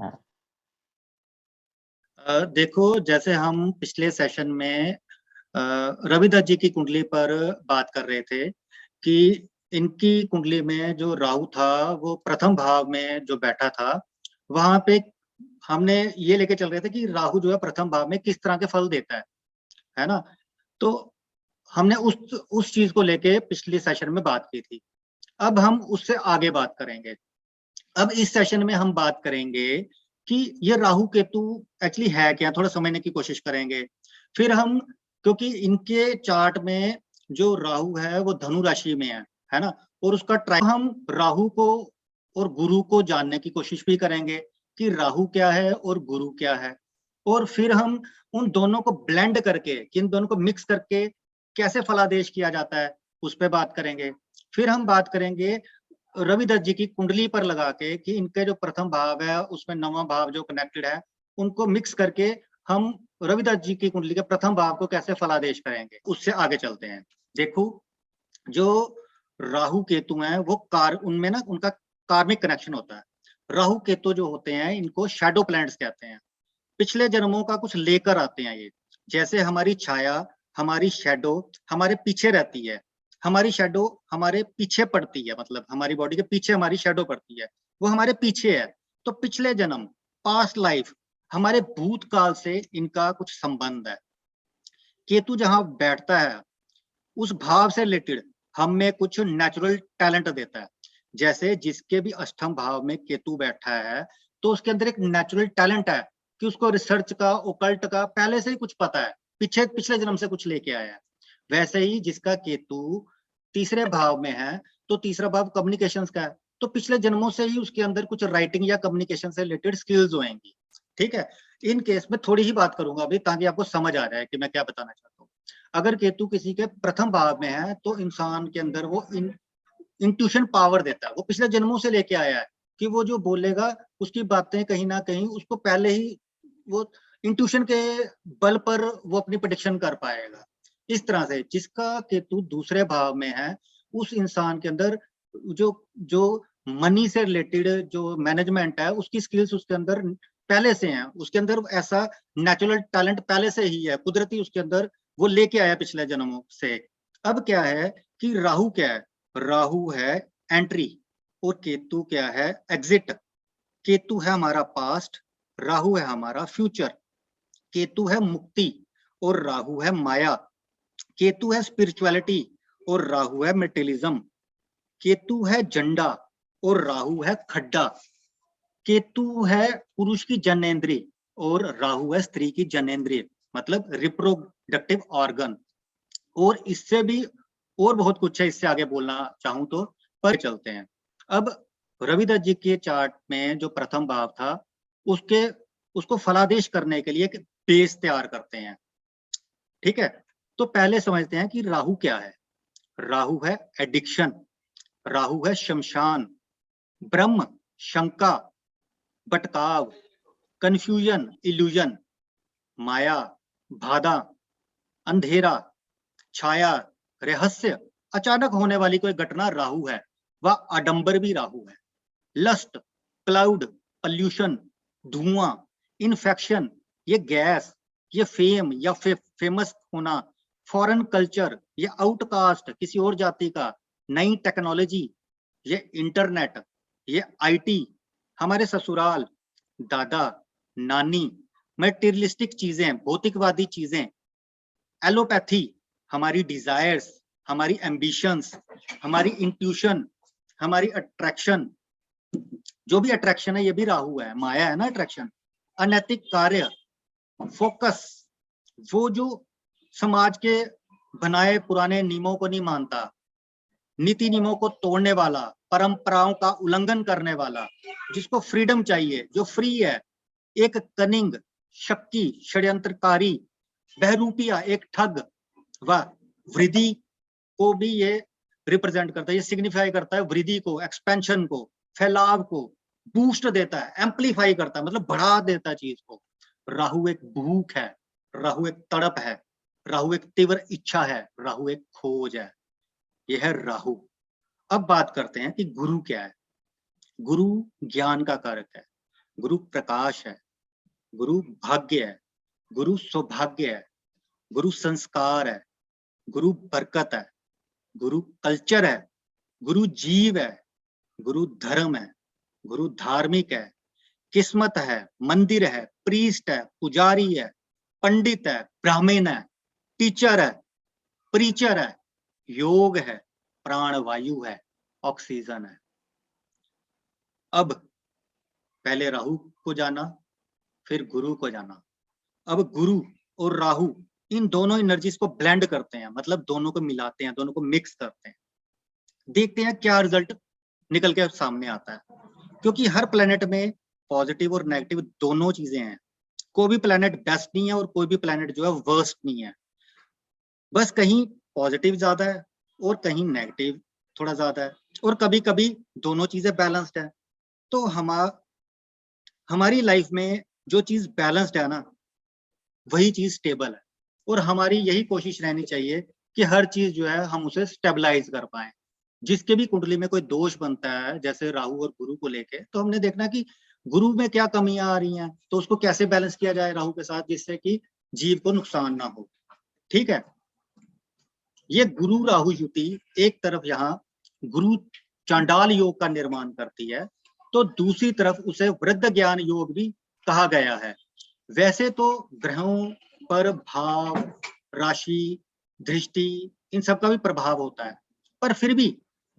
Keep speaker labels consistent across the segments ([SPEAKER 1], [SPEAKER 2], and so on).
[SPEAKER 1] हाँ।
[SPEAKER 2] देखो, जैसे हम पिछले सेशन में रविदत्त जी की कुंडली पर बात कर रहे थे कि इनकी कुंडली में जो राहु था वो प्रथम भाव में जो बैठा था, वहां पे हमने ये लेके चल रहे थे कि राहु जो है प्रथम भाव में किस तरह के फल देता है ना? तो हमने उस चीज को लेके पिछले सेशन में बात की थी। अब हम उससे आगे बात करेंगे। अब इस सेशन में हम बात करेंगे कि ये राहु केतु एक्चुअली है क्या, थोड़ा समझने की कोशिश करेंगे। फिर हम, क्योंकि इनके चार्ट में जो राहु है वो धनु राशि में है ना, और उसका हम राहु को और गुरु को जानने की कोशिश भी करेंगे कि राहु क्या है और गुरु क्या है, और फिर हम उन दोनों को ब्लेंड करके, इन दोनों को मिक्स करके कैसे फलादेश किया जाता है उस पर बात करेंगे। फिर हम बात करेंगे रविदत्त जी की कुंडली पर लगा के कि इनके जो प्रथम भाव है उसमें नवा भाव जो कनेक्टेड है उनको मिक्स करके हम रविदत्त जी की कुंडली के प्रथम भाव को कैसे फलादेश करेंगे, उससे आगे चलते हैं। देखो, जो राहु केतु हैं वो उनमें ना उनका कार्मिक कनेक्शन होता है। राहु केतु जो होते हैं इनको शैडो प्लैनेट्स कहते हैं। पिछले जन्मों का कुछ लेकर आते हैं ये। जैसे हमारी छाया, हमारी शैडो हमारे पीछे रहती है, हमारी शैडो हमारे पीछे पड़ती है, मतलब हमारी बॉडी के पीछे हमारी शैडो पड़ती है, वो हमारे पीछे है। तो पिछले जन्म, पास्ट लाइफ, हमारे भूतकाल से इनका कुछ संबंध है। केतु जहां बैठता है उस भाव से रिलेटेड हम में कुछ नेचुरल टैलेंट देता है। जैसे जिसके भी अष्टम भाव में केतु बैठा है तो उसके अंदर एक नेचुरल टैलेंट है कि उसको रिसर्च का, ओकल्ट का पहले से ही कुछ पता है, पिछले जन्म से कुछ लेके आया है। वैसे ही जिसका केतु तीसरे भाव में है तो तीसरा भाव कम्युनिकेशंस का है, तो पिछले जन्मों से ही उसके अंदर कुछ राइटिंग या कम्युनिकेशन से रिलेटेड स्किल्स होंगी। ठीक है, इन केस में थोड़ी ही बात करूंगा अभी ताकि आपको समझ आ जाए कि मैं क्या बताना चाहता हूँ। अगर केतु किसी के प्रथम भाव में है तो इंसान के अंदर वो इंट्यूशन पावर देता है, वो पिछले जन्मों से लेके आया है कि वो जो बोलेगा उसकी बातें कहीं ना कहीं उसको पहले ही वो इंट्यूशन के बल पर वो अपनी प्रेडिक्शन कर पाएगा। इस तरह से जिसका केतु दूसरे भाव में है उस इंसान के अंदर जो जो मनी से रिलेटेड जो मैनेजमेंट है उसकी स्किल्स उसके अंदर पहले से हैं, उसके अंदर ऐसा नेचुरल टैलेंट पहले से ही है, कुदरती उसके अंदर वो लेके आया पिछले जन्मों से। अब क्या है कि राहु क्या है, राहु है एंट्री और केतु क्या है, एग्जिट। केतु है हमारा पास्ट, राहु है हमारा फ्यूचर। केतु है मुक्ति और राहु है माया। केतु है स्पिरिचुअलिटी और राहु है मेटेरियलिज्म। केतु है झंडा और राहु है खड्डा। केतु है पुरुष की जनेंद्रिय और राहु है स्त्री की जनेंद्रिय, मतलब रिप्रोडक्टिव ऑर्गन। और इससे भी और बहुत कुछ है, इससे आगे बोलना चाहूं तो, पर चलते हैं। अब रविदत्त जी के चार्ट में जो प्रथम भाव था उसको फलादेश करने के लिए एक बेस तैयार करते हैं। ठीक है, तो पहले समझते हैं कि राहु क्या है। राहु है एडिक्शन, राहु है शमशान, ब्रह्म, शंका, भटकाव, कंफ्यूजन, इल्यूजन, माया, बाधा, अंधेरा, छाया, रहस्य, अचानक होने वाली कोई घटना राहु है। वह आडंबर भी राहु है। लस्ट, क्लाउड, पॉल्यूशन, धुआं, इन्फेक्शन, ये गैस, ये फेम या फेमस होना, फॉरेन कल्चर, ये आउटकास्ट किसी और जाति का, नई टेक्नोलॉजी, ये इंटरनेट, ये आईटी, हमारे ससुराल, दादा, नानी, मटेरियलिस्टिक चीजें, भौतिकवादी चीजें, एलोपैथी, हमारी डिजायर्स, हमारी एम्बिशंस, हमारी इंट्यूशन, हमारी अट्रैक्शन। जो भी अट्रैक्शन है ये भी राहु है, माया है ना अट्रैक्शन। अनैतिक कार्य, फोकस, वो जो समाज के बनाए पुराने नियमों को नहीं मानता, नीति नियमों को तोड़ने वाला, परंपराओं का उल्लंघन करने वाला, जिसको फ्रीडम चाहिए, जो फ्री है, एक कनिंग, शक्की, षड्यंत्रकारी, बहरूपिया, एक ठग, वह वृद्धि को भी ये रिप्रेजेंट करता है, ये सिग्निफाई करता है वृद्धि को, एक्सपेंशन को, फैलाव को, बूस्ट देता है, एम्पलीफाई करता है, मतलब बढ़ा देता है चीज को। राहु एक भूख है, राहु एक तड़प है, राहु एक तीव्र इच्छा है, राहु एक खोज है। यह है राहु। अब बात करते हैं कि गुरु क्या है। गुरु ज्ञान का कारक है, गुरु प्रकाश है, गुरु भाग्य है, गुरु सौभाग्य है, गुरु संस्कार है, गुरु बरकत है, गुरु कल्चर है, गुरु जीव है, गुरु धर्म है, गुरु धार्मिक है, किस्मत है, मंदिर है, प्रीस्ट है, पुजारी है, पंडित है, ब्राह्मण है, टीचर है, प्रीचर है, योग है, प्राणवायु है, ऑक्सीजन है। अब पहले राहु को जाना, फिर गुरु को जाना। अब गुरु और राहु इन दोनों एनर्जीज को ब्लेंड करते हैं, मतलब दोनों को मिलाते हैं, दोनों को मिक्स करते हैं, देखते हैं क्या रिजल्ट निकल के सामने आता है। क्योंकि हर प्लेनेट में पॉजिटिव और नेगेटिव दोनों चीजें हैं, कोई भी प्लेनेट बेस्ट नहीं है और कोई भी प्लेनेट जो है वर्स्ट नहीं है, बस कहीं पॉजिटिव ज्यादा है और कहीं नेगेटिव थोड़ा ज्यादा है, और कभी कभी दोनों चीजें बैलेंस्ड है। तो हमारी लाइफ में जो चीज बैलेंस्ड है ना, वही चीज स्टेबल है, और हमारी यही कोशिश रहनी चाहिए कि हर चीज जो है हम उसे स्टेबलाइज कर पाए। जिसके भी कुंडली में कोई दोष बनता है, जैसे राहु और गुरु को लेके, तो हमने देखना कि गुरु में क्या कमियां आ रही हैं, तो उसको कैसे बैलेंस किया जाए राहु के साथ, जिससे कि जीव को नुकसान ना हो। ठीक है, ये गुरु राहु युति एक तरफ यहाँ गुरु चांडाल योग का निर्माण करती है, तो दूसरी तरफ उसे वृद्ध ज्ञान योग भी कहा गया है। वैसे तो ग्रहों पर भाव, राशि, दृष्टि, इन सब का भी प्रभाव होता है, पर फिर भी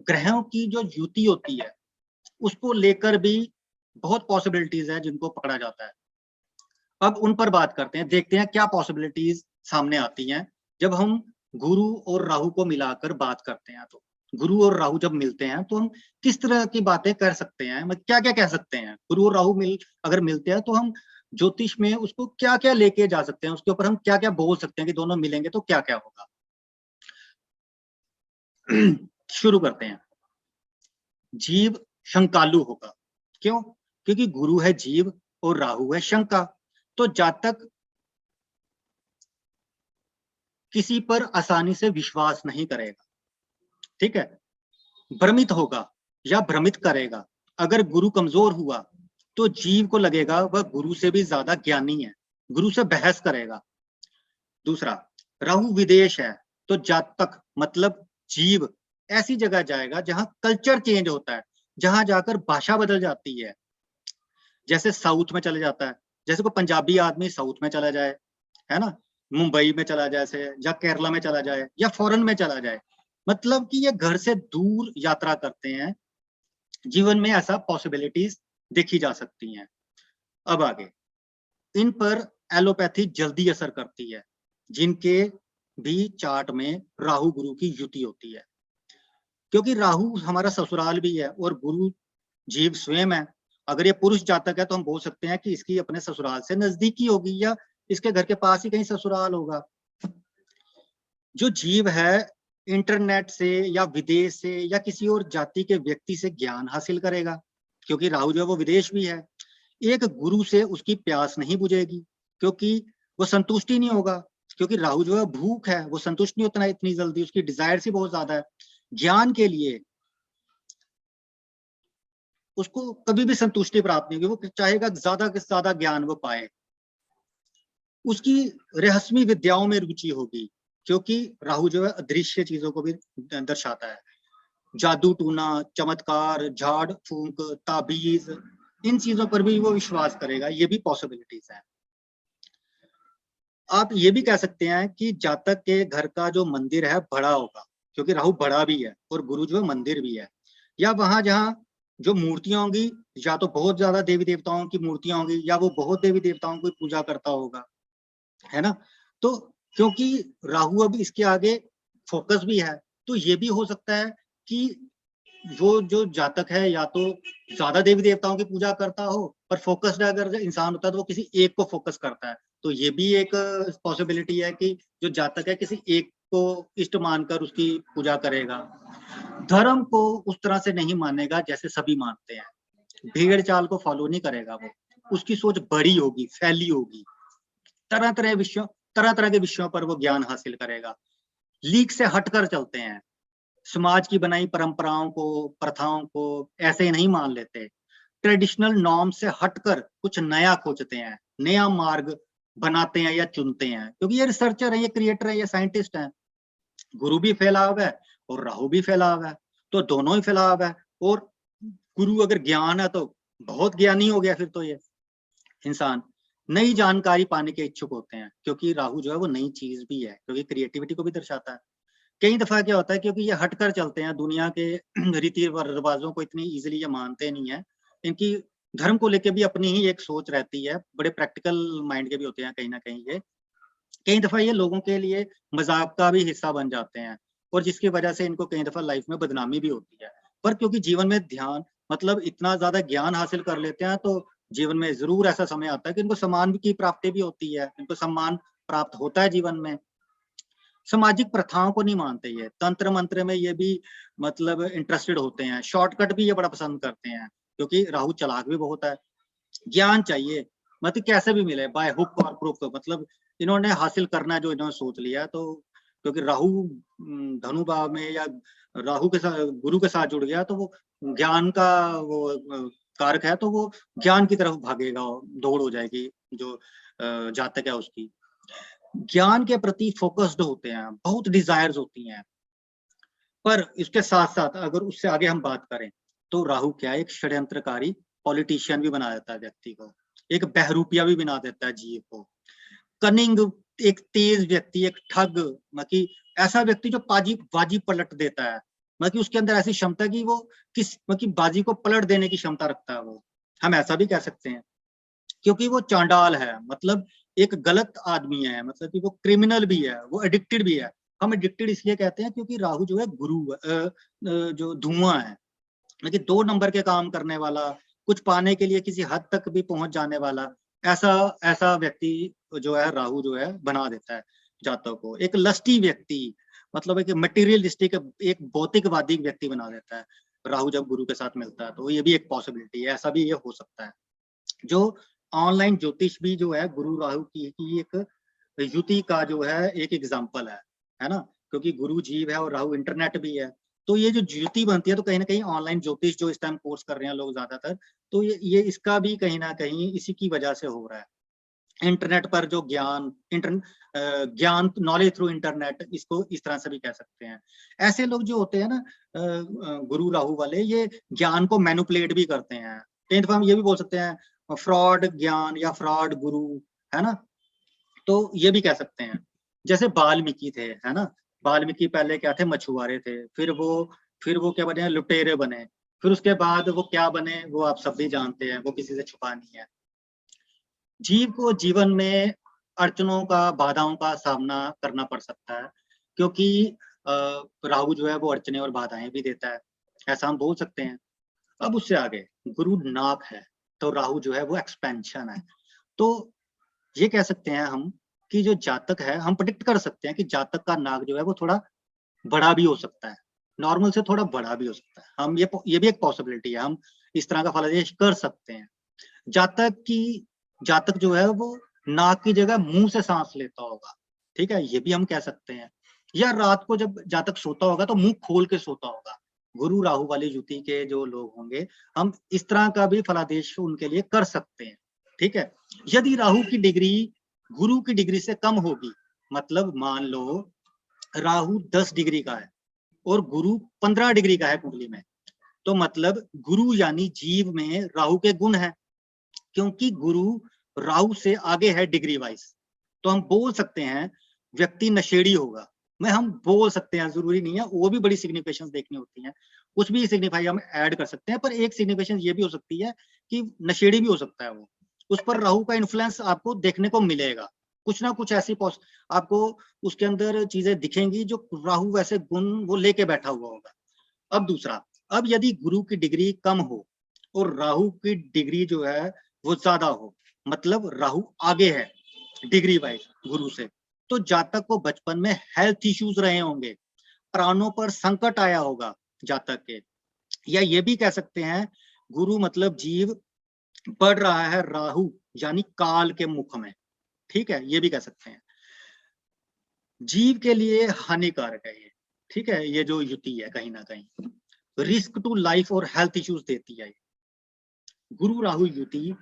[SPEAKER 2] ग्रहों की जो युति होती है उसको लेकर भी बहुत पॉसिबिलिटीज है जिनको पकड़ा जाता है। अब उन पर बात करते हैं, देखते हैं क्या पॉसिबिलिटीज सामने आती हैं जब हम गुरु और राहु को मिलाकर बात करते हैं। तो गुरु और राहु जब मिलते हैं तो हम किस तरह की बातें कर सकते हैं, मतलब क्या क्या कह सकते हैं। गुरु और राहु अगर मिलते हैं तो हम ज्योतिष में उसको क्या क्या लेके जा सकते हैं, उसके ऊपर हम क्या क्या बोल सकते हैं कि दोनों मिलेंगे तो क्या क्या होगा। शुरू करते हैं। जीव शंकालु होगा, क्यों? क्योंकि गुरु है जीव और राहु है शंका, तो जातक किसी पर आसानी से विश्वास नहीं करेगा। ठीक है, भ्रमित होगा या भ्रमित करेगा। अगर गुरु कमजोर हुआ तो जीव को लगेगा वह गुरु से भी ज्यादा ज्ञानी है, गुरु से बहस करेगा। दूसरा, राहु विदेश है, तो जातक मतलब जीव ऐसी जगह जाएगा जहां कल्चर चेंज होता है, जहां जाकर भाषा बदल जाती है। जैसे साउथ में चले जाता है, जैसे कोई पंजाबी आदमी साउथ में चला जाए, है ना, मुंबई में चला जाए से, या केरला में चला जाए, या फॉरेन में चला जाए, मतलब कि ये घर से दूर यात्रा करते हैं। जीवन में ऐसा पॉसिबिलिटीज देखी जा सकती हैं। अब आगे, इन पर एलोपैथी जल्दी असर करती है जिनके भी चार्ट में राहु गुरु की युति होती है, क्योंकि राहु हमारा ससुराल भी है और गुरु जीव स्वयं है। अगर ये पुरुष जातक है तो हम बोल सकते हैं कि इसकी अपने ससुराल से नजदीकी होगी या इसके घर के पास ही कहीं ससुराल होगा। जो जीव है इंटरनेट से या विदेश से या किसी और जाति के व्यक्ति से ज्ञान हासिल करेगा, क्योंकि राहु जो है वो विदेश भी है। एक गुरु से उसकी प्यास नहीं बुझेगी, क्योंकि वो संतुष्टि नहीं होगा, क्योंकि राहु जो है भूख है, वो संतुष्ट नहीं होता इतनी जल्दी, उसकी डिजायर ही बहुत ज्यादा है। ज्ञान के लिए उसको कभी भी संतुष्टि प्राप्त नहीं होगी, वो चाहेगा ज्यादा से ज्यादा ज्ञान वो पाए। उसकी रहस्यमय विद्याओं में रुचि होगी, क्योंकि राहु जो है अदृश्य चीजों को भी दर्शाता है। जादू टूना, चमत्कार, झाड़ फूंक, ताबीज, इन चीजों पर भी वो विश्वास करेगा, ये भी पॉसिबिलिटीज है। आप ये भी कह सकते हैं कि जातक के घर का जो मंदिर है बड़ा होगा, क्योंकि राहु बड़ा भी है और गुरु जो है मंदिर भी है। या वहां जहाँ जो मूर्तियां होंगी, या तो बहुत ज्यादा देवी देवताओं की मूर्तियां होंगी, या वो बहुत देवी देवताओं की पूजा करता होगा, है ना। तो क्योंकि राहु अब इसके आगे फोकस भी है, तो ये भी हो सकता है कि वो जो जातक है या तो ज्यादा देवी देवताओं की पूजा करता हो, पर फोकस्ड अगर इंसान होता है तो वो किसी एक को फोकस करता है। तो ये भी एक पॉसिबिलिटी है कि जो जातक है किसी एक को इष्ट मानकर उसकी पूजा करेगा। धर्म को उस तरह से नहीं मानेगा जैसे सभी मानते हैं, भीड़ चाल को फॉलो नहीं करेगा वो, उसकी सोच बड़ी होगी, फैली होगी, तरह तरह के विषयों पर वो ज्ञान हासिल करेगा। लीक से हटकर चलते हैं, समाज की बनाई परंपराओं को, प्रथाओं को ऐसे ही नहीं मान लेते। ट्रेडिशनल नॉर्म से हटकर कुछ नया खोजते हैं, नया मार्ग बनाते हैं या चुनते हैं, क्योंकि ये रिसर्चर है, ये क्रिएटर है, ये साइंटिस्ट है। गुरु भी फैला हुआ है और राहु भी फैला हुआ है, तो दोनों ही फैला हुआ है। और गुरु अगर ज्ञान है तो बहुत ज्ञानी हो गया फिर तो ये इंसान। नई जानकारी पाने के इच्छुक होते हैं, क्योंकि राहु जो है वो नई चीज भी है, क्योंकि क्रिएटिविटी को भी दर्शाता है। कई दफा क्या होता है, क्योंकि ये हटकर चलते हैं दुनिया के रीति रिवाजों को, इतनी इजीली ये मानते नहीं है। इनकी धर्म को लेके भी अपनी ही एक सोच रहती है, बड़े प्रैक्टिकल माइंड के भी होते हैं कहीं ना कहीं ये। कई दफा ये लोगों के लिए मजाक का भी हिस्सा बन जाते हैं, और जिसकी वजह से इनको कई दफा लाइफ में बदनामी भी होती है। पर क्योंकि जीवन में ध्यान मतलब इतना ज्यादा ज्ञान हासिल कर लेते हैं, तो जीवन में जरूर ऐसा समय आता है कि इनको सम्मान की प्राप्ति भी होती है, इनको सम्मान प्राप्त होता है जीवन में। सामाजिक प्रथाओं को नहीं मानते, ये तंत्र मंत्र में ये भी मतलब इंटरेस्टेड होते हैं, शॉर्टकट भी ये बड़ा पसंद करते हैं, क्योंकि राहु चालाक भी बहुत है। ज्ञान चाहिए, मतलब कैसे भी मिले, बाय हुक और क्रुक, मतलब इन्होंने हासिल करना है जो इन्होंने सोच लिया। तो क्योंकि राहु धनु भाव में या राहु के साथ गुरु के साथ जुड़ गया, तो वो ज्ञान का वो कारक है, तो वो ज्ञान की तरफ भागेगा, दौड़ हो जाएगी जो जातक है उसकी। ज्ञान के प्रति फोकस्ड होते हैं, बहुत डिजायर्स होती हैं। पर इसके साथ साथ अगर उससे आगे हम बात करें, तो राहु क्या है, एक षड्यंत्रकारी पॉलिटिशियन भी बना देता है व्यक्ति को, एक बहरूपिया भी बना देता है जीव को, कनिंग, एक तेज व्यक्ति, एक ठग, मतलब ऐसा व्यक्ति जो बाजी पलट देता है, मतलब उसके अंदर ऐसी क्षमता कि वो किस मतलब बाजी को पलट देने की क्षमता रखता है वो, हम ऐसा भी कह सकते हैं। क्योंकि वो चांडाल है, मतलब एक गलत आदमी है, मतलब कि वो क्रिमिनल भी है, वो एडिक्टेड भी है। हम एडिक्टेड इसलिए कहते हैं क्योंकि राहु जो है गुरु जो धुआं है, मतलब 2 नंबर के काम करने वाला, कुछ पाने के लिए किसी हद तक भी पहुंच जाने वाला, ऐसा ऐसा व्यक्ति जो है राहु जो है बना देता है जातक को। एक लस्टी व्यक्ति, मतलब एक मटेरियलिस्टिक, एक भौतिकवादी व्यक्ति बना देता है राहु जब गुरु के साथ मिलता है। तो ये भी एक पॉसिबिलिटी है, ऐसा भी ये हो सकता है। जो ऑनलाइन ज्योतिष भी जो है गुरु राहु की एक युति का जो है एक एग्जाम्पल है ना, क्योंकि गुरु जीव है और राहु इंटरनेट भी है। तो ये जो युति बनती है, तो कहीं ना कहीं ऑनलाइन ज्योतिष जो इस टाइम कोर्स कर रहे हैं लोग ज्यादातर, तो ये इसका भी कहीं ना कहीं इसी की वजह से हो रहा है। इंटरनेट पर जो ज्ञान नॉलेज थ्रू इंटरनेट, इसको इस तरह से भी कह सकते हैं। ऐसे लोग जो होते हैं ना गुरु राहु वाले, ये ज्ञान को मैनिपुलेट भी करते हैं। कई दफा हम ये भी बोल सकते हैं फ्रॉड ज्ञान या फ्रॉड गुरु, है ना। तो ये भी कह सकते हैं, जैसे वाल्मीकि थे, है ना। वाल्मीकि पहले क्या थे, मछुआरे थे, फिर वो क्या बने, लुटेरे बने, फिर उसके बाद वो क्या बने वो आप सब भी जानते हैं, वो किसी से छुपा नहीं है। जीव को जीवन में अड़चनों का, बाधाओं का सामना करना पड़ सकता है, क्योंकि राहु जो है वो अड़चने और बाधाएं भी देता है, ऐसा हम बोल सकते हैं। अब उससे आगे गुरु नाक है, तो राहु जो है वो एक्सपेंशन है। तो ये कह सकते हैं हम कि जो जातक है, हम प्रिडिक्ट कर सकते हैं कि जातक का नाक जो है वो थोड़ा बड़ा भी हो सकता है, नॉर्मल से थोड़ा बड़ा भी हो सकता है। हम ये भी एक पॉसिबिलिटी है, हम इस तरह का फलादेश कर सकते हैं। जातक जो है वो नाक की जगह मुंह से सांस लेता होगा, ठीक है, ये भी हम कह सकते हैं। या रात को जब जातक सोता होगा तो मुंह खोल के सोता होगा। गुरु राहु वाली युति के जो लोग होंगे, हम इस तरह का भी फलादेश उनके लिए कर सकते हैं, ठीक है। यदि राहु की डिग्री गुरु की डिग्री से कम होगी, मतलब मान लो राहु 10 डिग्री का है और गुरु 15 डिग्री का है कुंडली में, तो मतलब गुरु यानी जीव में राहु के गुण है, क्योंकि गुरु राहु से आगे है डिग्री वाइज। तो हम बोल सकते हैं व्यक्ति नशेड़ी होगा, मैं हम बोल सकते हैं, जरूरी नहीं है, वो भी बड़ी सिग्निफिकेशन देखनी होती है, कुछ भी सिग्निफाई हम ऐड कर सकते हैं। पर एक सिग्निफिकेशन ये भी हो सकती है कि नशेड़ी भी हो सकता है वो, उस पर राहु का इन्फ्लुएंस आपको देखने को मिलेगा, कुछ ना कुछ ऐसी आपको उसके अंदर चीजें दिखेंगी जो राहु वैसे गुण वो लेके बैठा हुआ होगा। अब दूसरा, अब यदि गुरु की डिग्री कम हो और राहु की डिग्री जो है वो ज्यादा हो, मतलब राहु आगे है डिग्री वाइज गुरु से, तो जातक को बचपन में हेल्थ इश्यूज रहे होंगे, प्राणों पर संकट आया होगा जातक के। या ये भी कह सकते हैं गुरु मतलब जीव बढ़ रहा है राहु यानी काल के मुख में, ठीक है, ये भी कह सकते हैं। जीव के लिए हानिकारक है ये, ठीक है, ये जो युति है कहीं ना कहीं रिस्क टू लाइफ और हेल्थ इश्यूज देती है। गुरु राहु युति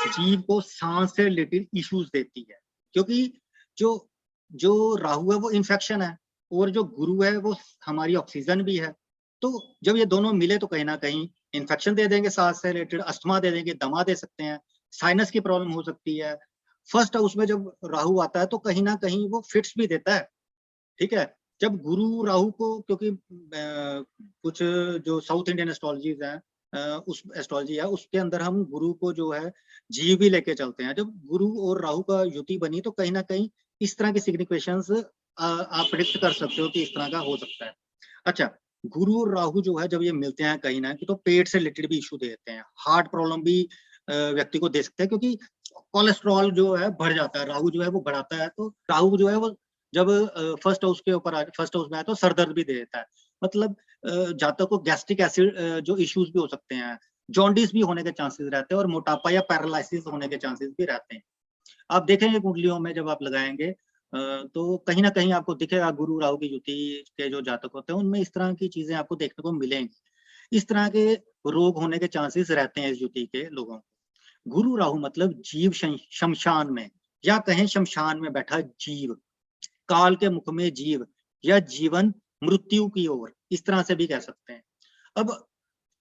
[SPEAKER 2] जीव को सांस से रिलेटेड इश्यूज देती है, क्योंकि जो जो राहु है वो इन्फेक्शन है और जो गुरु है वो हमारी ऑक्सीजन भी है। तो जब ये दोनों मिले तो कहीं ना कहीं इन्फेक्शन दे देंगे, सांस से रिलेटेड अस्थमा दे देंगे, दमा दे सकते हैं, साइनस की प्रॉब्लम हो सकती है। फर्स्ट हाउस में जब राहु आता है तो कहीं ना कहीं वो फिट्स भी देता है, ठीक है। जब गुरु राहु को, क्योंकि कुछ जो साउथ इंडियन एस्ट्रोलॉजीज है, उस एस्ट्रोलॉजी है उसके अंदर हम गुरु को जो है जीव भी लेके चलते हैं। जब गुरु और राहु का युति बनी तो कहीं ना कहीं इस तरह की सिग्निफिकेशंस आप प्रिडिक्ट कर सकते हो कि इस तरह का हो सकता है। अच्छा, गुरु और राहु जो है जब ये मिलते हैं कहीं ना कहीं तो पेट से रिलेटेड भी इशू दे देते हैं, हार्ट प्रॉब्लम भी व्यक्ति को दे सकते हैं, क्योंकि कोलेस्ट्रॉल जो है बढ़ जाता है, राहु जो है वो बढ़ाता है। तो राहु जो है वो जब फर्स्ट हाउस के ऊपर फर्स्ट हाउस में आए तो सर दर्द भी दे देता है, मतलब जातक को गैस्ट्रिक एसिड जो इश्यूज भी हो सकते हैं, जॉन्डिस भी होने के चांसेस रहते हैं और मोटापा या पैरालिसिस होने के चांसेस भी रहते हैं। आप देखेंगे कुंडलियों में जब आप लगाएंगे तो कहीं ना कहीं आपको दिखेगा गुरु राहु की युति के जो जातक होते हैं उनमें इस तरह की चीजें आपको देखने को मिलेंगी। इस तरह के रोग होने के चांसेस रहते हैं इस युति के लोगों को। गुरु राहु मतलब जीव शमशान में, या कहें शमशान में बैठा जीव, काल के मुख में जीव, या जीवन मृत्यु की ओर, इस तरह से भी कह सकते हैं। अब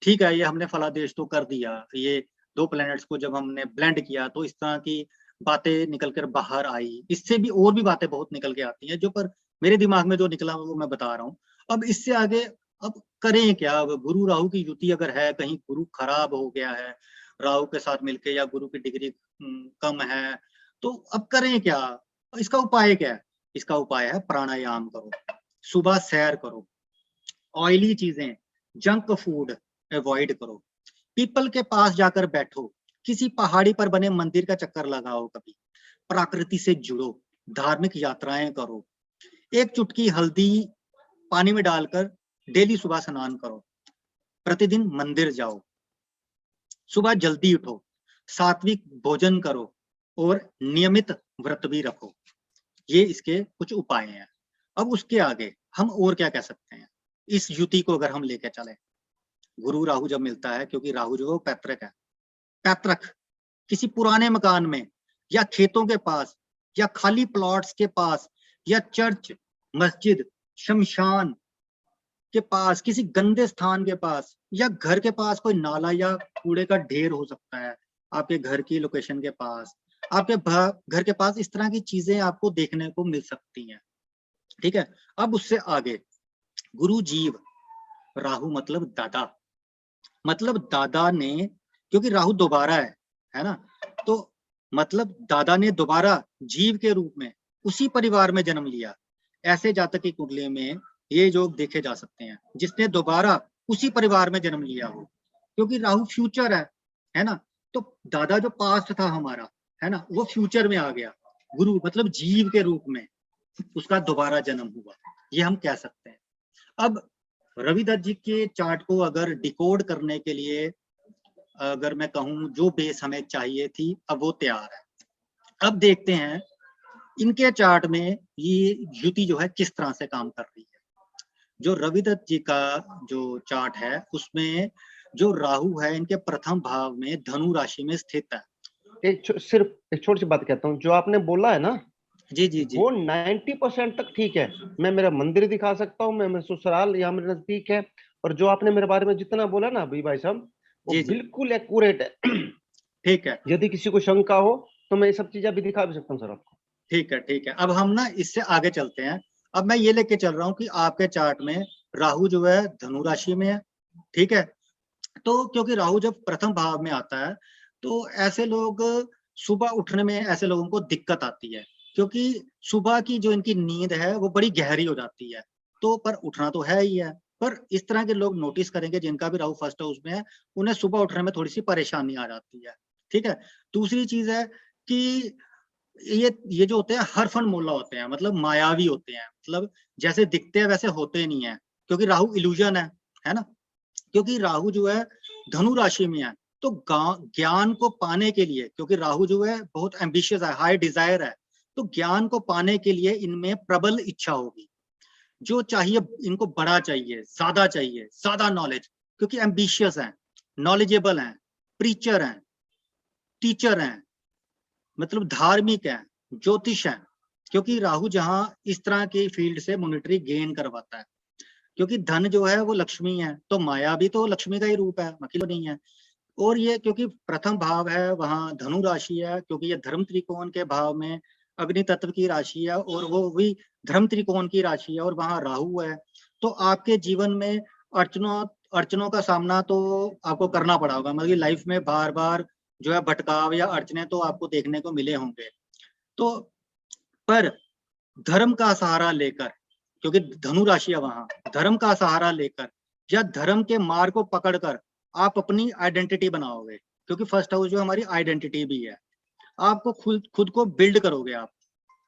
[SPEAKER 2] ठीक है, ये हमने फलादेश तो कर दिया, ये दो प्लैनेट्स को जब हमने ब्लेंड किया तो इस तरह की बातें निकल कर बाहर आई। इससे भी और भी बातें बहुत निकल के आती हैं, जो पर मेरे दिमाग में जो निकला वो मैं बता रहा हूँ। अब इससे आगे अब करें क्या? अब गुरु राहु की युति अगर है, कहीं गुरु खराब हो गया है राहु के साथ मिलके, या गुरु की डिग्री कम है, तो अब करें क्या? इसका उपाय क्या है? इसका उपाय है प्राणायाम करो, सुबह सैर करो, ऑयली चीजें, जंक फूड अवॉइड करो, पीपल के पास जाकर बैठो, किसी पहाड़ी पर बने मंदिर का चक्कर लगाओ, कभी प्रकृति से जुड़ो, धार्मिक यात्राएं करो, एक चुटकी हल्दी पानी में डालकर डेली सुबह स्नान करो, प्रतिदिन मंदिर जाओ, सुबह जल्दी उठो, सात्विक भोजन करो और नियमित व्रत भी रखो। ये इसके कुछ उपाय हैं। अब उसके आगे हम और क्या कह सकते हैं? इस युति को अगर हम लेकर चले, गुरु राहु जब मिलता है, क्योंकि राहु जो है वो पैतृक है, पैतृक किसी पुराने मकान में या खेतों के पास या खाली प्लॉट्स के पास या चर्च, मस्जिद, शमशान के पास, किसी गंदे स्थान के पास, या घर के पास कोई नाला या कूड़े का ढेर हो सकता है आपके घर की लोकेशन के पास, आपके घर के पास, इस तरह की चीजें आपको देखने को मिल सकती हैं, ठीक है। अब उससे आगे गुरु जीव, राहु मतलब दादा, मतलब दादा ने, क्योंकि राहु दोबारा है ना, तो मतलब दादा ने दोबारा जीव के रूप में उसी परिवार में जन्म लिया। ऐसे जातक की कुंडली में ये योग देखे जा सकते हैं, जिसने दोबारा उसी परिवार में जन्म लिया हो, क्योंकि राहु फ्यूचर है ना, तो दादा जो पास्ट था हमारा, है ना, वो फ्यूचर में आ गया, गुरु मतलब जीव के रूप में उसका दोबारा जन्म हुआ, ये हम कह सकते हैं। अब रविदत्त जी के चार्ट को अगर डिकोड करने के लिए अगर मैं कहूँ जो बेस हमें चाहिए थी, अब वो तैयार है। अब देखते हैं इनके चार्ट में ये युति जो है किस तरह से काम कर रही है। जो रविदत्त जी का जो चार्ट है उसमें जो राहु है इनके प्रथम भाव में धनु राशि में स्थित है।
[SPEAKER 1] सिर्फ एक छोटी सी बात कहता हूँ, जो आपने बोला है ना,
[SPEAKER 2] जी जी जी,
[SPEAKER 1] वो 90% तक ठीक है। मैं मेरा मंदिर दिखा सकता हूँ, मैं मेरा ससुराल यहाँ मेरे नजदीक है, और जो आपने मेरे बारे में जितना बोला ना अभी भाई साहब, वो बिल्कुल एक्यूरेट है। ठीक है, यदि किसी को शंका हो तो मैं ये सब चीजें भी दिखा भी सकता हूँ सर आपको।
[SPEAKER 2] ठीक है ठीक है। अब हम ना इससे आगे चलते हैं। अब मैं ये लेके चल रहा हूँ कि आपके चार्ट में राहु जो है धनु राशि में है, ठीक है। तो क्योंकि राहु जब प्रथम भाव में आता है तो ऐसे लोग सुबह उठने में ऐसे लोगों को दिक्कत आती है, क्योंकि सुबह की जो इनकी नींद है वो बड़ी गहरी हो जाती है। तो पर उठना तो है ही है, पर इस तरह के लोग नोटिस करेंगे जिनका भी राहु फर्स्ट हाउस में है, उन्हें सुबह उठने में थोड़ी सी परेशानी आ जाती है, ठीक है। दूसरी चीज है कि ये जो होते हैं हर फन मोला होते हैं, मतलब मायावी होते हैं, मतलब जैसे दिखते हैं वैसे होते नहीं है, क्योंकि राहु इल्यूजन है ना। क्योंकि राहु जो है धनु राशि में है, तो ज्ञान को पाने के लिए, क्योंकि राहु जो है बहुत एम्बिशियस है, हाई डिजायर है, तो ज्ञान को पाने के लिए इनमें प्रबल इच्छा होगी। जो चाहिए इनको बड़ा चाहिए, ज्यादा नॉलेज, क्योंकि एम्बिशियस है, नॉलेजेबल है, प्रीचर हैं, टीचर हैं, मतलब धार्मिक हैं, ज्योतिष हैं, क्योंकि राहु जहां इस तरह की फील्ड से मॉनिटरी गेन करवाता है, क्योंकि धन जो है वो लक्ष्मी है, तो माया भी तो लक्ष्मी का ही रूप है, बाकी तो नहीं है। और ये क्योंकि प्रथम भाव है, वहां धनु राशि है, क्योंकि ये धर्म त्रिकोण के भाव में अग्नि तत्व की राशि है, और वो भी धर्म त्रिकोण की राशि है, और वहां राहु है। तो आपके जीवन में अड़चनों का सामना तो आपको करना पड़ा होगा, मतलब लाइफ में बार बार जो है भटकाव या अड़चने तो आपको देखने को मिले होंगे। तो पर धर्म का सहारा लेकर, क्योंकि धनु राशि है वहां, धर्म का सहारा लेकर या धर्म के मार्ग को पकड़कर आप अपनी आइडेंटिटी बनाओगे, क्योंकि फर्स्ट हाउस जो हमारी आइडेंटिटी भी है। आपको खुद को बिल्ड करोगे, आप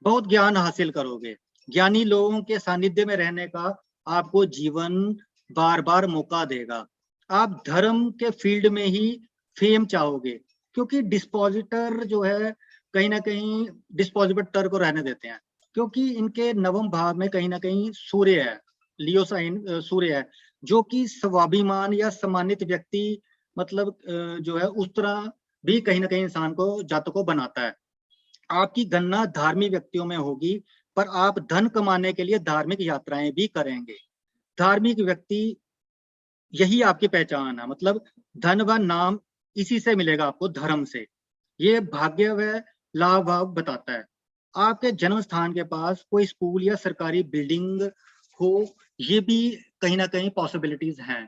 [SPEAKER 2] बहुत ज्ञान हासिल करोगे, ज्ञानी लोगों के सानिध्य में रहने का आपको जीवन बार बार मौका देगा। आप धर्म के फील्ड में ही फेम चाहोगे, क्योंकि डिस्पोजिटर जो है कहीं ना कहीं डिस्पोजिटर को रहने देते हैं, क्योंकि इनके नवम भाव में कहीं ना कहीं सूर्य है, लियो साइन सूर्य है, जो कि स्वाभिमान या सम्मानित व्यक्ति मतलब जो है उस तरह भी कहीं ना कहीं इंसान को जातक को बनाता है। आपकी गणना धार्मिक व्यक्तियों में होगी, पर आप धन कमाने के लिए धार्मिक यात्राएं भी करेंगे। धार्मिक व्यक्ति यही आपकी पहचान है, मतलब धन व नाम इसी से मिलेगा आपको, धर्म से। ये भाग्य व लाभ भाव बताता है। आपके जन्म स्थान के पास कोई स्कूल या सरकारी बिल्डिंग हो, ये भी कहीं ना कहीं पॉसिबिलिटीज हैं।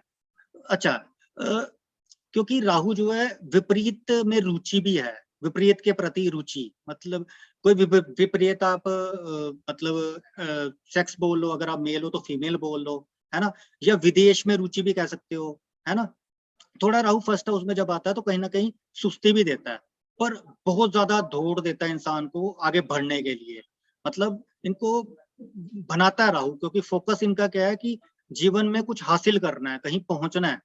[SPEAKER 2] अच्छा, क्योंकि राहु जो है विपरीत में रुचि भी है, विपरीत के प्रति रुचि, मतलब कोई विपरीत आप मतलब सेक्स बोल लो, अगर आप मेल हो तो फीमेल बोल लो, है ना, या विदेश में रुचि भी कह सकते हो, है ना। थोड़ा राहु फर्स्ट हाउस में जब आता है तो कहीं ना कहीं सुस्ती भी देता है, पर बहुत ज्यादा दौड़ देता है इंसान को आगे बढ़ने के लिए, मतलब इनको बनाता है राहु, क्योंकि फोकस इनका क्या है कि जीवन में कुछ हासिल करना है, कहीं पहुंचना है।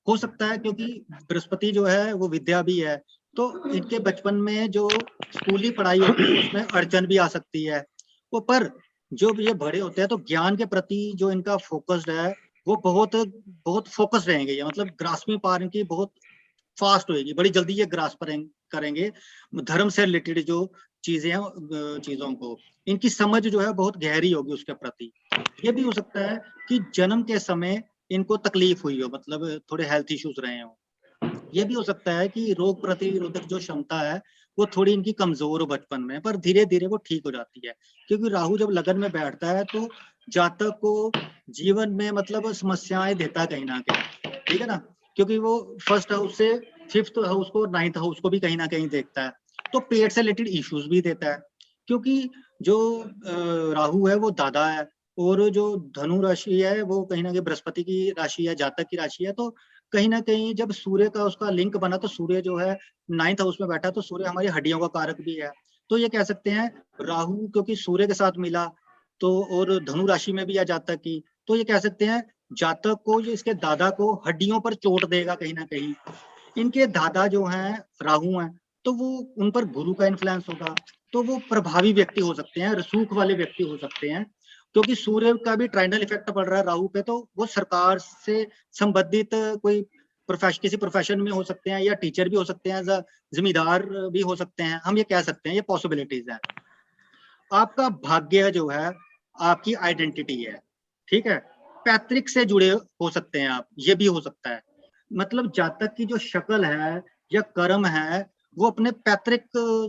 [SPEAKER 2] हो सकता है क्योंकि बृहस्पति जो है वो विद्या भी है, तो इनके बचपन में जो स्कूली पढ़ाई होती है उसमें अड़चन भी आ सकती है। वो पर जो ये बड़े होते हैं तो ज्ञान के प्रति जो इनका फोकस्ड है वो बहुत बहुत फोकस रहेंगे, ये मतलब ग्रास्पिंग पावर इनकी बहुत फास्ट होएगी, बड़ी जल्दी ये ग्रास्प करेंगे धर्म से रिलेटेड जो चीजें हैं, चीजों को इनकी समझ जो है बहुत गहरी होगी उसके प्रति। ये भी हो सकता है कि जन्म के समय इनको तकलीफ हुई हो, मतलब थोड़े हेल्थ इश्यूज रहे हो। ये भी हो सकता है कि रोग प्रतिरोधक जो क्षमता है वो थोड़ी इनकी कमजोर हो बचपन में, पर धीरे धीरे वो ठीक हो जाती है, क्योंकि राहु जब लगन में बैठता है तो जातक को जीवन में मतलब समस्याएं देता है कहीं ना कहीं, ठीक है ना, क्योंकि वो फर्स्ट हाउस से फिफ्थ हाउस को, नाइन्थ हाउस को भी कहीं ना कहीं देखता है, तो पेट से रिलेटेड इश्यूज भी देता है, क्योंकि जो राहु है वो दादा है, और जो धनु राशि है वो कहीं ना कहीं बृहस्पति की राशि है, जातक की राशि है, तो कहीं ना कहीं जब सूर्य का उसका लिंक बना तो सूर्य जो है नाइन्थ हाउस में बैठा, तो सूर्य हमारी हड्डियों का कारक भी है। तो ये कह सकते हैं राहु क्योंकि सूर्य के साथ मिला तो, और धनु राशि में भी है जातक की, तो ये कह सकते हैं जातक को, जो इसके दादा को हड्डियों पर चोट देगा कहीं ना कहीं। इनके दादा जो हैं राहु हैं, तो वो उन पर गुरु का इन्फ्लुएंस होगा, तो वो प्रभावी व्यक्ति हो सकते हैं, रसूख वाले व्यक्ति हो सकते हैं, क्योंकि सूर्य का भी ट्राइनल इफेक्ट पड़ रहा है राहु पे, तो वो सरकार से संबंधित कोई किसी प्रोफेशन में हो सकते हैं, या टीचर भी हो सकते हैं, जिम्मेदार भी हो सकते हैं, हम ये कह सकते हैं, ये पॉसिबिलिटीज है। आपका भाग्य जो है आपकी आइडेंटिटी है, ठीक है, पैतृक से जुड़े हो सकते हैं आप, ये भी हो सकता है, मतलब जातक की जो शक्ल है या कर्म है वो अपने पैतृक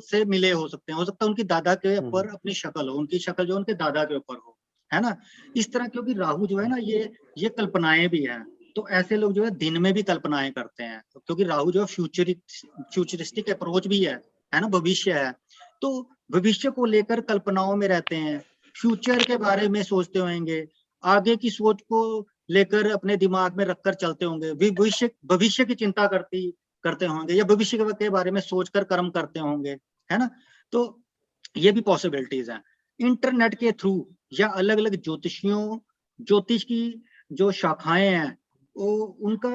[SPEAKER 2] से मिले हो सकते हैं, हो सकता है उनकी दादा के ऊपर अपनी शक्ल हो, उनकी शक्ल जो उनके दादा के ऊपर हो, है ना, इस तरह, क्योंकि राहु जो है ना ये कल्पनाएं भी है, तो ऐसे लोग जो है दिन में भी कल्पनाएं करते हैं, क्योंकि राहु जो फ्यूचरिस्टिक अप्रोच भी है ना, भविष्य है, तो भविष्य को लेकर कल्पनाओं में रहते हैं, फ्यूचर के बारे में सोचते होंगे, आगे की सोच को लेकर अपने दिमाग में रखकर चलते होंगे, भविष्य की चिंता करते होंगे, या भविष्य के बारे में सोचकर कर्म करते होंगे, है ना, तो ये भी पॉसिबिलिटीज हैं। इंटरनेट के थ्रू या अलग अलग ज्योतिष की जो शाखाएं हैं वो उनका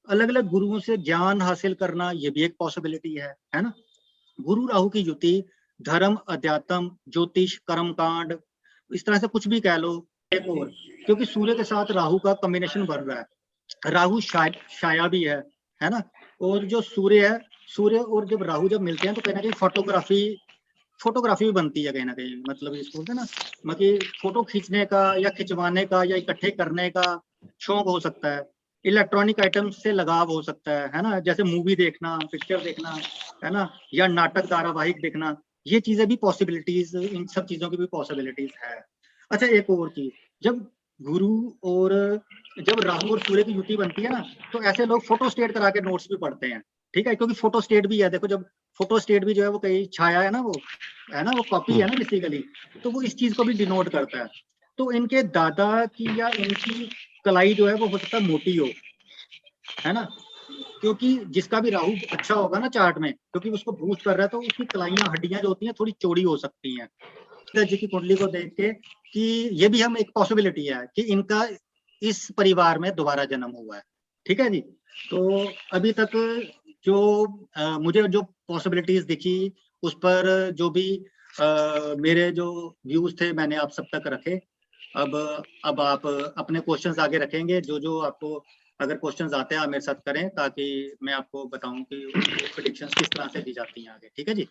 [SPEAKER 2] अलग अलग गुरुओं से ज्ञान हासिल करना, ये भी एक पॉसिबिलिटी है ना। गुरु राहु की युति धर्म, अध्यात्म, ज्योतिष, कर्मकांड, इस तरह से कुछ भी कह लो, एक और, क्योंकि सूर्य के साथ राहु का कॉम्बिनेशन बढ़ रहा है, राहु छाया भी है ना, और जो सूर्य है, सूर्य और जब राहु जब मिलते हैं तो कहीं ना कहीं फोटोग्राफी भी बनती है कहीं ना कहीं, मतलब इसको बोलते हैं ना, मतलब फोटो खींचने का या खिंचवाने का या इकट्ठे करने का शौक हो सकता है, इलेक्ट्रॉनिक आइटम से लगाव हो सकता है ना, जैसे मूवी देखना, पिक्चर देखना, है ना, या नाटक धारावाहिक देखना, ये चीजें भी पॉसिबिलिटीज, इन सब चीजों की भी पॉसिबिलिटीज है। अच्छा, एक और चीज, जब गुरु और जब राहु और सूर्य की युति बनती है ना, तो ऐसे लोग फोटो स्टेट करा के नोट्स भी पढ़ते हैं, ठीक है, क्योंकि फोटो स्टेट भी है, देखो जब फोटो स्टेट भी जो है वो कहीं छाया है ना, वो है ना, वो कॉपी है ना बेसिकली, तो वो इस चीज को भी डिनोट करता है। तो इनके दादा की या इनकी कलाई जो है वो हो सकता है मोटी हो, है ना, क्योंकि जिसका भी राहु अच्छा होगा ना चार्ट में, क्योंकि उसको बूस्ट कर रहा है, तो उसकी कलाइयां, हड्डियां जो होती हैं थोड़ी चौड़ी हो सकती हैं जी की कुंडली को देख के, कि ये भी हम एक पॉसिबिलिटी है कि इनका इस परिवार में दोबारा जन्म हुआ है, ठीक है जी। तो अभी तक जो मुझे जो पॉसिबिलिटीज दिखी, उस पर जो भी मेरे जो व्यूज थे मैंने आप सब तक रखे। अब आप अपने क्वेश्चंस आगे रखेंगे, जो आपको अगर क्वेश्चंस आते हैं आप मेरे साथ करें, ताकि मैं आपको बताऊं कि प्रेडिक्शंस किस तरह से दी जाती हैं आगे, ठीक है जी।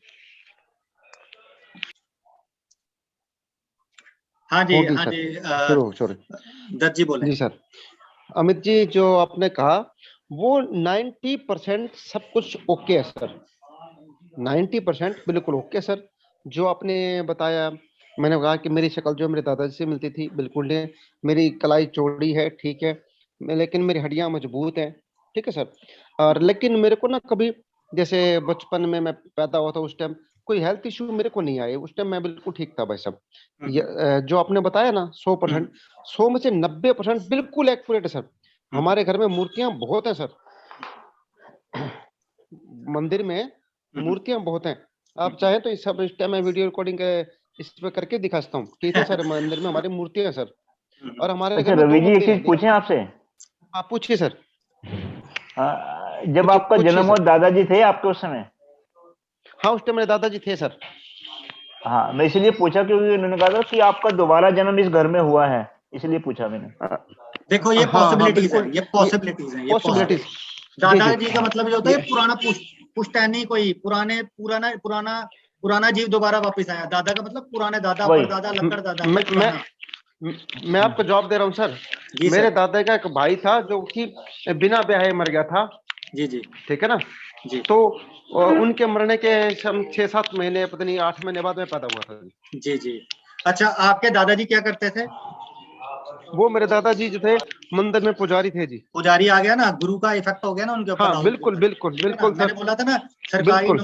[SPEAKER 2] हाँ जी, हाँ जी, दत्त जी बोले।
[SPEAKER 1] जी सर, अमित जी जो आपने कहा वो 90% सब कुछ ओके है सर, 90% बिल्कुल ओके सर। जो आपने बताया, मैंने कहा कि मेरी शक्ल जो मेरे दादाजी से मिलती थी, बिल्कुल नहीं। मेरी कलाई चौड़ी है, ठीक है, लेकिन मेरी हड्डियां मजबूत हैं, ठीक है सर। और लेकिन मेरे को ना कभी, जैसे बचपन में मैं पैदा हुआ था उस टाइम कोई हेल्थ इश्यू मेरे को नहीं आए, उस टाइम मैं बिल्कुल ठीक था भाई साहब। जो आपने बताया ना 100%, 100 में से 90% बिल्कुल एक्यूरेट है सर। हमारे घर में मूर्तियां बहुत हैं सर, मंदिर में मूर्तियां बहुत हैं। आप चाहे तो इस टाइम मैं वीडियो रिकॉर्डिंग इस पे करके दिखा सकता हूँ कि इतने सारे मंदिर में हमारी मूर्तियां हैं सर। और हमारे घर में 2
[SPEAKER 3] रवि जी एक
[SPEAKER 1] मंदिर
[SPEAKER 3] चीज
[SPEAKER 1] हैं,
[SPEAKER 3] पूछें आपसे।
[SPEAKER 1] आप पूछिए सर।
[SPEAKER 3] जब आपका जन्म हुआ दादाजी थे आपके उस समय?
[SPEAKER 1] हाँ, उस टाइम मेरे दादाजी थे सर।
[SPEAKER 3] हाँ, मैं इसलिए पूछा क्योंकि उन्होंने कहा था कि आपका दोबारा जन्म इस घर में हुआ है, इसलिए पूछा मैंने।
[SPEAKER 2] देखो ये पॉसिबिलिटीज है, ये पॉसिबिलिटीज है, ये पॉसिबिलिटीज। दादाजी का मतलब ये होता है पुराना पुश्तैनी, कोई पुराना जीव दोबारा वापस आया। दादा का मतलब पुराने दादा, परदादा, लकड़ दादा।
[SPEAKER 1] मैं आपको जवाब दे रहा हूँ सर। मेरे दादा का एक भाई था जो कि बिना ब्याहे मर गया था।
[SPEAKER 2] जी जी,
[SPEAKER 1] ठीक है ना जी। तो उनके मरने के 6-7 महीने, पता नहीं 8 महीने बाद में पैदा हुआ था
[SPEAKER 2] जी जी। अच्छा, आपके दादाजी क्या करते थे?
[SPEAKER 1] वो मेरे दादाजी जो थे मंदिर में पुजारी थे जी।
[SPEAKER 2] पुजारी आ गया ना, गुरु का इफेक्ट हो गया ना उनके ऊपर।
[SPEAKER 1] हाँ बिल्कुल बिल्कुल बिल्कुल सर,
[SPEAKER 2] मैंने बोला था ना, सरकारी